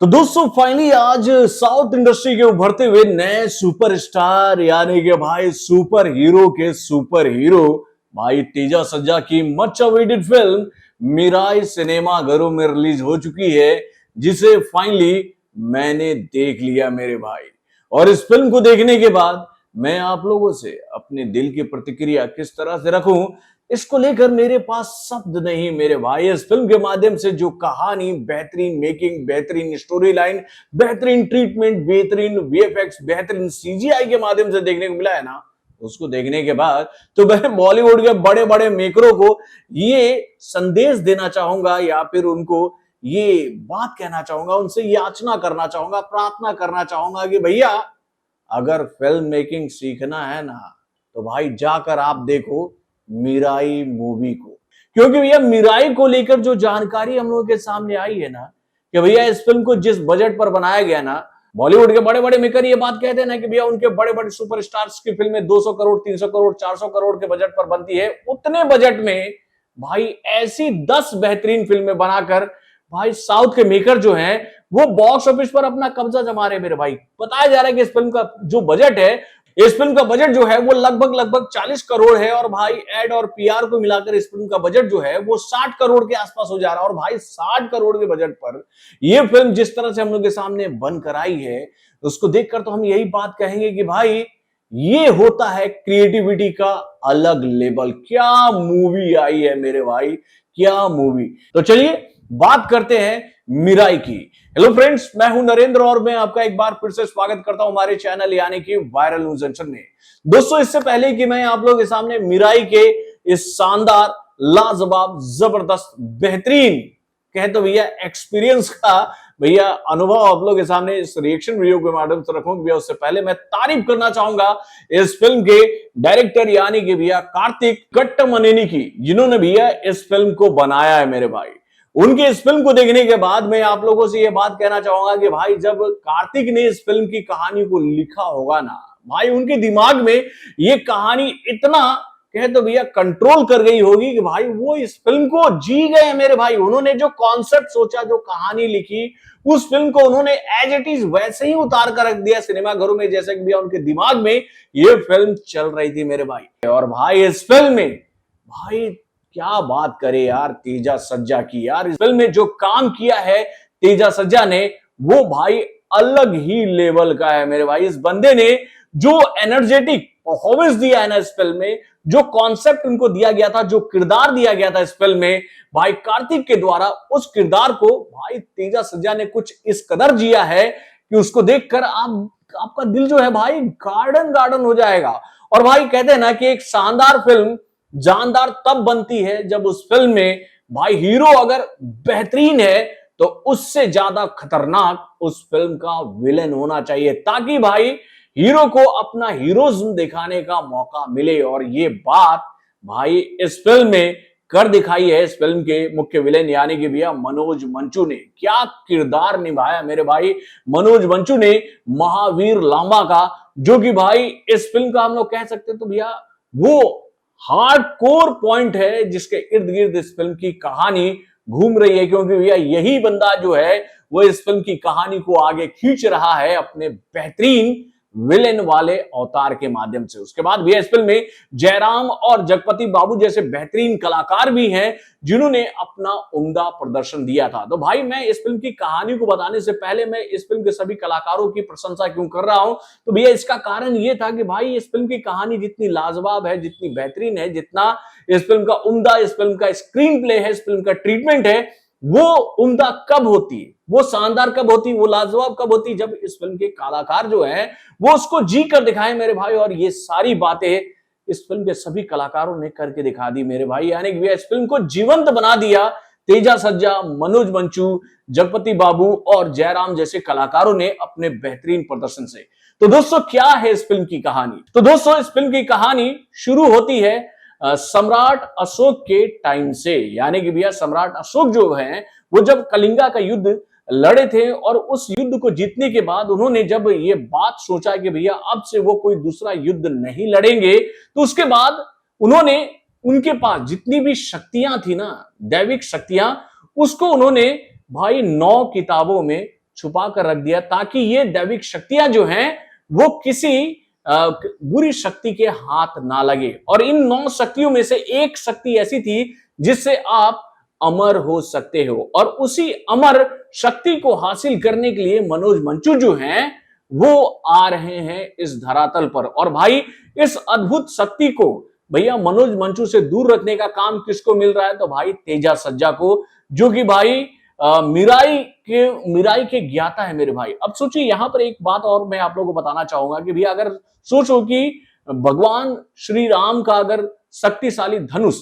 तो दोस्तों फाइनली आज साउथ इंडस्ट्री के उभरते हुए नए सुपरस्टार यानी कि भाई सुपर हीरो के सुपर हीरो भाई तेजा सज्जा की much awaited film Mirai cinema घरों में रिलीज हो चुकी है, जिसे फाइनली मैंने देख लिया मेरे भाई। और इस फिल्म को देखने के बाद मैं आप लोगों से अपने दिल की प्रतिक्रिया किस तरह से रखूं, इसको लेकर मेरे पास शब्द नहीं मेरे भाई। इस फिल्म के माध्यम से जो कहानी, बेहतरीन मेकिंग, बेहतरीन स्टोरी लाइन, बेहतरीन ट्रीटमेंट, बेहतरीन वीएफएक्स, बेहतरीन सीजीआई के माध्यम से देखने को मिला है ना, उसको देखने के बाद तो मैं बॉलीवुड के बड़े बड़े मेकरों को ये संदेश देना चाहूंगा या फिर उनको ये बात कहना चाहूंगा, उनसे याचना करना चाहूंगा, प्रार्थना करना चाहूंगा कि भैया अगर फिल्म मेकिंग सीखना है ना तो भाई जाकर आप देखो मिराई मूवी को। क्योंकि भैया मिराई को लेकर जो जानकारी हम लोगों के सामने आई है ना कि भैया इस फिल्म को जिस बजट पर बनाया गया ना, बॉलीवुड के बड़े बड़े मेकर ये बात कहते हैं ना कि भैया उनके बड़े बड़े सुपरस्टार्स की फिल्में 200 करोड़, 300 करोड़, 400 करोड़ के बजट पर बनती है। उतने बजट में भाई ऐसी 10 बेहतरीन फिल्में बनाकर भाई साउथ के मेकर जो हैं वो बॉक्स ऑफिस पर अपना कब्जा जमा रहे मेरे भाई। बताया जा रहा है कि इस फिल्म का जो बजट है, इस फिल्म का बजट जो है वो लगभग लगभग 40 करोड़ है और भाई एड और पीआर को मिलाकर इस फिल्म का बजट जो है वो 60 करोड़ के आसपास हो जा रहा है। और भाई 60 करोड़ के बजट पर यह फिल्म जिस तरह से हम लोग के सामने बनकर आई है, उसको देखकर तो हम यही बात कहेंगे कि भाई ये होता है क्रिएटिविटी का अलग लेवल। क्या मूवी आई है मेरे भाई, क्या मूवी। तो चलिए बात करते हैं मिराई की। हेलो फ्रेंड्स, मैं हूं नरेंद्र और मैं आपका एक बार फिर से स्वागत करता हूं हमारे चैनल यानी कि वायरल न्यूज जंक्शन में। दोस्तों इससे पहले कि मैं आप लोगों के सामने मिराई के इस शानदार, लाजवाब, जबरदस्त, बेहतरीन कहे तो भैया एक्सपीरियंस का भैया अनुभव आप लोगों के सामने इस रिएक्शन वीडियो के माध्यम से रखूं भैया, उससे पहले मैं तारीफ करना चाहूंगा इस फिल्म के डायरेक्टर यानी कि भैया कार्तिक कट्टमनेनी की, जिन्होंने भैया इस फिल्म को बनाया है मेरे भाई। उनकी इस फिल्म को देखने के बाद मैं आप लोगों से यह बात कहना चाहूंगा कि भाई जब कार्तिक ने इस फिल्म की कहानी को लिखा होगा ना भाई, उनके दिमाग में ये कहानी इतना कहे तो भैया कंट्रोल कर गई होगी कि भाई वो इस फिल्म को जी गए मेरे भाई। उन्होंने जो कॉन्सेप्ट सोचा, जो कहानी लिखी, उस फिल्म को उन्होंने एज इट इज वैसे ही उतार कर रख दिया सिनेमा घरों में, जैसे कि भैया उनके दिमाग में ये फिल्म चल रही थी मेरे भाई। और भाई इस फिल्म में भाई क्या बात करे यार तेजा सज्जा की। यार इस फिल्म में जो काम किया है तेजा सज्जा ने वो भाई अलग ही लेवल का है मेरे भाई। इस बंदे ने जो एनर्जेटिक परफॉर्मेंस दिया है ना इस फिल्म में, जो कॉन्सेप्ट उनको दिया गया था, जो किरदार दिया गया था इस फिल्म में भाई कार्तिक के द्वारा, उस किरदार को भाई तेजा सज्जा ने कुछ इस कदर जिया है कि उसको देखकर आपका दिल जो है भाई गार्डन गार्डन हो जाएगा। और भाई कहते हैं ना कि एक शानदार फिल्म जानदार तब बनती है जब उस फिल्म में भाई हीरो अगर बेहतरीन है तो उससे ज्यादा खतरनाक उस फिल्म का विलेन होना चाहिए, ताकि भाई हीरो को अपना हीरोइज्म दिखाने का मौका मिले। और ये बात भाई इस फिल्म में कर दिखाई है इस फिल्म के मुख्य विलेन यानी कि भैया मनोज मंचू ने। क्या किरदार निभाया मेरे भाई मनोज मंचू ने महावीर लांबा का, जो कि भाई इस फिल्म का हम लोग कह सकते हैं तो भैया वो हार्डकोर पॉइंट है जिसके इर्द गिर्द इस फिल्म की कहानी घूम रही है। क्योंकि भैया यही बंदा जो है वो इस फिल्म की कहानी को आगे खींच रहा है अपने बेहतरीन विलेन वाले अवतार के माध्यम से। उसके बाद भैया इस फिल्म में जयराम और जगपति बाबू जैसे बेहतरीन कलाकार भी हैं जिन्होंने अपना उम्दा प्रदर्शन दिया था। तो भाई मैं इस फिल्म की कहानी को बताने से पहले मैं इस फिल्म के सभी कलाकारों की प्रशंसा क्यों कर रहा हूं, तो भैया इसका कारण यह था कि भाई इस फिल्म की कहानी जितनी लाजवाब है, जितनी बेहतरीन है, जितना इस फिल्म का उम्दा, इस फिल्म का स्क्रीन प्ले है, इस फिल्म का ट्रीटमेंट है, वो उम्दा कब होती है, वो शानदार कब होती, वो लाजवाब कब होती, जब इस फिल्म के कलाकार जो हैं वो उसको जी कर दिखाएं मेरे भाई। और ये सारी बातें इस फिल्म के सभी कलाकारों ने करके दिखा दी मेरे भाई। यानी कि इस फिल्म को जीवंत बना दिया तेजा सज्जा, मनोज मंचू, जगपति बाबू और जयराम जैसे कलाकारों ने अपने बेहतरीन प्रदर्शन से। तो दोस्तों क्या है इस फिल्म की कहानी? तो दोस्तों इस फिल्म की कहानी शुरू होती है सम्राट अशोक के टाइम से। यानी कि भैया सम्राट अशोक जो हैं वो जब कलिंगा का युद्ध लड़े थे और उस युद्ध को जीतने के बाद उन्होंने जब ये बात सोचा कि भैया अब से वो कोई दूसरा युद्ध नहीं लड़ेंगे, तो उसके बाद उन्होंने उनके पास जितनी भी शक्तियां थी ना, दैविक शक्तियां, उसको उन्होंने भाई 9 किताबों में छुपा कर रख दिया ताकि ये दैविक शक्तियां जो हैं वो किसी बुरी शक्ति के हाथ ना लगे। और इन 9 शक्तियों में से एक शक्ति ऐसी थी जिससे आप अमर हो सकते हो, और उसी अमर शक्ति को हासिल करने के लिए मनोज मंचू जो हैं वो आ रहे हैं इस धरातल पर। और भाई इस अद्भुत शक्ति को भैया मनोज मंचू से दूर रखने का काम किसको मिल रहा है? तो भाई तेजा सज्जा को, जो कि भाई मिराई के ज्ञाता है मेरे भाई। अब सोचिए यहां पर एक बात और मैं आप लोगों को बताना चाहूंगा कि भैया अगर सोचो कि भगवान श्री राम का अगर शक्तिशाली धनुष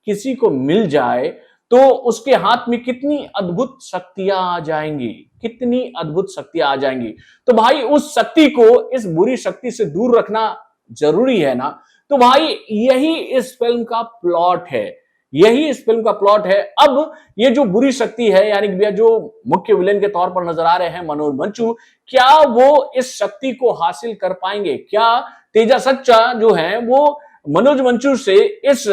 किसी को मिल जाए तो उसके हाथ में कितनी अद्भुत शक्तियां आ जाएंगी, कितनी अद्भुत शक्तियां आ जाएंगी। तो भाई उस शक्ति को, इस बुरी शक्ति से दूर रखना जरूरी है ना। तो भाई यही इस फिल्म का प्लॉट है, यही इस फिल्म का प्लॉट है। अब ये जो बुरी शक्ति है, यानी कि भैया जो मुख्य विलेन के तौर पर नजर आ रहे हैं मनोज मंचू, क्या वो इस शक्ति को हासिल कर पाएंगे? क्या तेजा सच्चा जो है वो मनोज मंचू से इस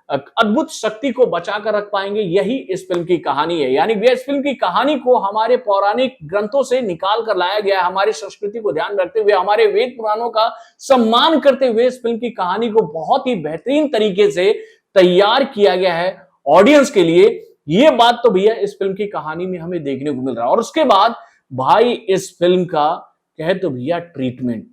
अद्भुत शक्ति को बचा कर रख पाएंगे? यही इस फिल्म की कहानी है। यानी भैया इस फिल्म की कहानी को हमारे पौराणिक ग्रंथों से निकाल कर लाया गया है, हमारी संस्कृति को ध्यान रखते हुए, हमारे वेद पुराणों का सम्मान करते हुए इस फिल्म की कहानी को बहुत ही बेहतरीन तरीके से तैयार किया गया है ऑडियंस के लिए। ये बात तो भैया इस फिल्म की कहानी में हमें देखने को मिल रहा है। और उसके बाद भाई इस फिल्म का कहे तो भैया ट्रीटमेंट,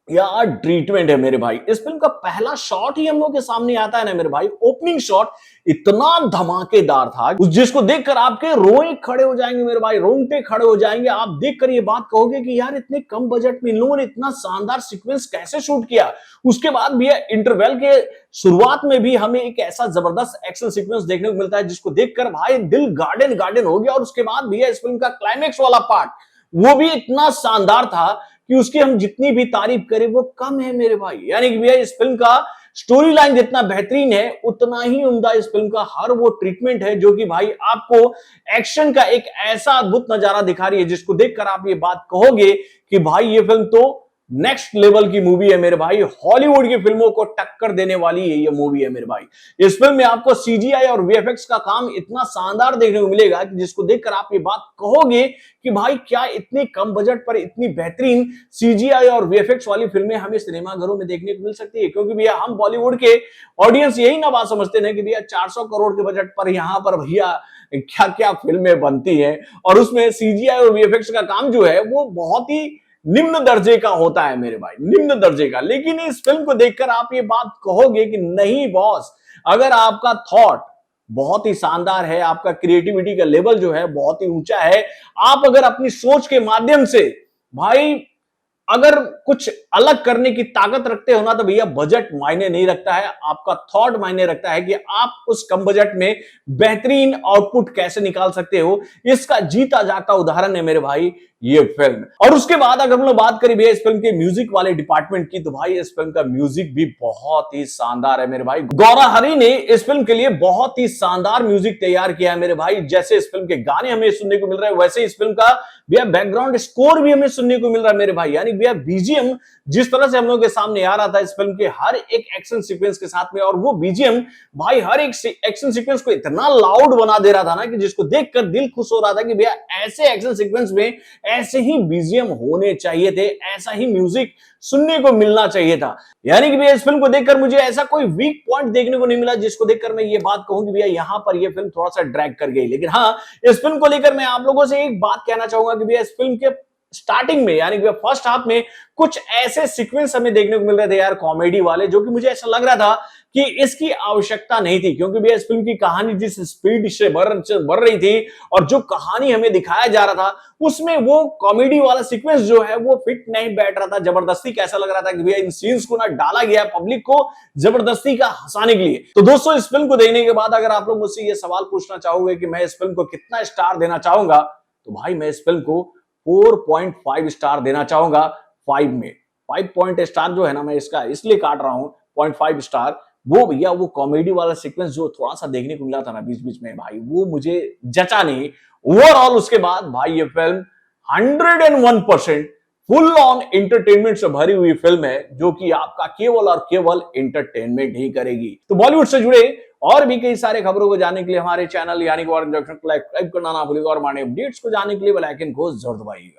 यार ट्रीटमेंट है मेरे भाई। इस फिल्म का पहला शॉट ही हम लोग के सामने आता है ना मेरे भाई, ओपनिंग शॉट इतना धमाकेदार था जिसको देखकर आपके रोए खड़े हो जाएंगे मेरे भाई, रोंगटे खड़े हो जाएंगे। आप देखकर ये बात कहोगे कि यार इतने कम बजट में इन लोगों ने इतना शानदार सीक्वेंस कैसे शूट किया। उसके बाद भी इंटरवल के शुरुआत में भी हमें एक ऐसा जबरदस्त एक्शन सीक्वेंस देखने को मिलता है जिसको देखकर भाई दिल गार्डन गार्डन हो गया। और उसके बाद भी इस फिल्म का क्लाइमेक्स वाला पार्ट वो भी इतना शानदार था कि उसकी हम जितनी भी तारीफ करें वो कम है मेरे भाई। यानी कि भैया इस फिल्म का स्टोरी लाइन जितना बेहतरीन है उतना ही उम्दा इस फिल्म का हर वो ट्रीटमेंट है जो कि भाई आपको एक्शन का एक ऐसा अद्भुत नजारा दिखा रही है जिसको देखकर आप ये बात कहोगे कि भाई ये फिल्म तो नेक्स्ट लेवल की मूवी है मेरे भाई, हॉलीवुड की फिल्मों को टक्कर देने वाली ये मूवी है मेरे भाई। इस फिल्म में आपको सीजीआई और वीएफएक्स का काम इतना शानदार देखने को मिलेगा कि जिसको देखकर आप ये बात कहोगे कि भाई क्या इतने कम बजट पर इतनी बेहतरीन सीजीआई और वीएफएक्स वाली फिल्में हमें सिनेमाघरों में देखने को मिल सकती है। क्योंकि भैया हम बॉलीवुड के ऑडियंस यही ना बात समझते हैं कि भैया 400 करोड़ के बजट पर यहां पर भैया क्या क्या फिल्में बनती हैं और उसमें सीजीआई और वीएफएक्स का काम जो है वो बहुत ही निम्न दर्जे का होता है मेरे भाई, निम्न दर्जे का। लेकिन इस फिल्म को देखकर आप ये बात कहोगे कि नहीं बॉस, अगर आपका थॉट बहुत ही शानदार है, आपका क्रिएटिविटी का लेवल जो है बहुत ही ऊंचा है, आप अगर अपनी सोच के माध्यम से भाई अगर कुछ अलग करने की ताकत रखते हो ना तो भैया बजट मायने नहीं रखता है, आपका थॉट मायने रखता है कि आप उस कम बजट में बेहतरीन आउटपुट कैसे निकाल सकते हो। इसका जीता जागता उदाहरण है मेरे भाई ये फिल्म। और उसके बाद अगर हम लोग बात करें भैया इस फिल्म के म्यूजिक वाले डिपार्टमेंट की तो भाई इस फिल्म का म्यूजिक भी बहुत ही शानदार है मेरे भाई। गौरा हरी ने इस फिल्म के लिए बहुत ही शानदार म्यूजिक तैयार किया है मेरे भाई। जैसे इस फिल्म के गाने हमें सुनने को मिल रहे हैं वैसे इस फिल्म का भैया बैकग्राउंड स्कोर भी हमें सुनने को मिल रहा है मेरे भाई। यानी भैया बीजीएम जिस तरह से हम लोग के सामने आ रहा था इस फिल्म के हर एक एक्शन सीक्वेंस के साथ में, और वो बीजीएम भाई हर एक एक्शन सीक्वेंस को इतना लाउड बना दे रहा था ना कि जिसको देखकर दिल खुश हो रहा था कि भैया ऐसे एक्शन सीक्वेंस में ऐसे ही बीजीएम होने चाहिए थे, ऐसा ही म्यूजिक सुनने को मिलना चाहिए था। यानी कि भैया इस फिल्म को देखकर मुझे ऐसा कोई वीक पॉइंट देखने को नहीं मिला जिसको देखकर मैं ये बात कहूं कि भैया यहां पर ये फिल्म थोड़ा सा ड्रैग कर गई। लेकिन हाँ, इस फिल्म को लेकर मैं आप लोगों से एक बात कहना चाहूंगा कि भैया इस फिल्म के स्टार्टिंग में यानी कि फर्स्ट हाफ में कुछ ऐसे सीक्वेंस हमें देखने को मिल रहे थे यार कॉमेडी वाले, जो कि मुझे ऐसा लग रहा था कि इसकी आवश्यकता नहीं थी। क्योंकि भैया इस फिल्म की कहानी जिस स्पीड से बढ़ रही थी और जो कहानी हमें दिखाया जा रहा था उसमें वो कॉमेडी वाला सीक्वेंस जो है वो फिट नहीं बैठ रहा था। जबरदस्ती कैसा लग रहा था कि भैया इन सीन्स को ना डाला गया पब्लिक को जबरदस्ती का हंसाने के लिए। तो दोस्तों इस फिल्म को देखने के बाद अगर आप लोग मुझसे ये सवाल पूछना चाहोगे कि मैं इस फिल्म को कितना स्टार देना चाहूंगा, तो भाई मैं इस फिल्म को 4.5 स्टार देना चाहूंगा 5 में। 5 पॉइंट स्टार जो है ना मैं इसका इसलिए काट रहा हूं 0.5 स्टार, वो भैया वो कॉमेडी वाला सीक्वेंस जो थोड़ा सा देखने को मिला था ना बीच बीच में भाई, वो मुझे जचा नहीं। ओवरऑल उसके बाद भाई ये फिल्म 101% फुल ऑन एंटरटेनमेंट से भरी हुई फिल्म है जो कि आपका केवल और केवल एंटरटेनमेंट ही करेगी। तो बॉलीवुड से जुड़े और भी कई सारे खबरों को जानने के लिए हमारे चैनल यानी कि वार इंडक्शन को लाइक करना ना भूलिएगा और हमारे अपडेट्स को जानने के लिए बेल आइकन को जरूर दबाइएगा।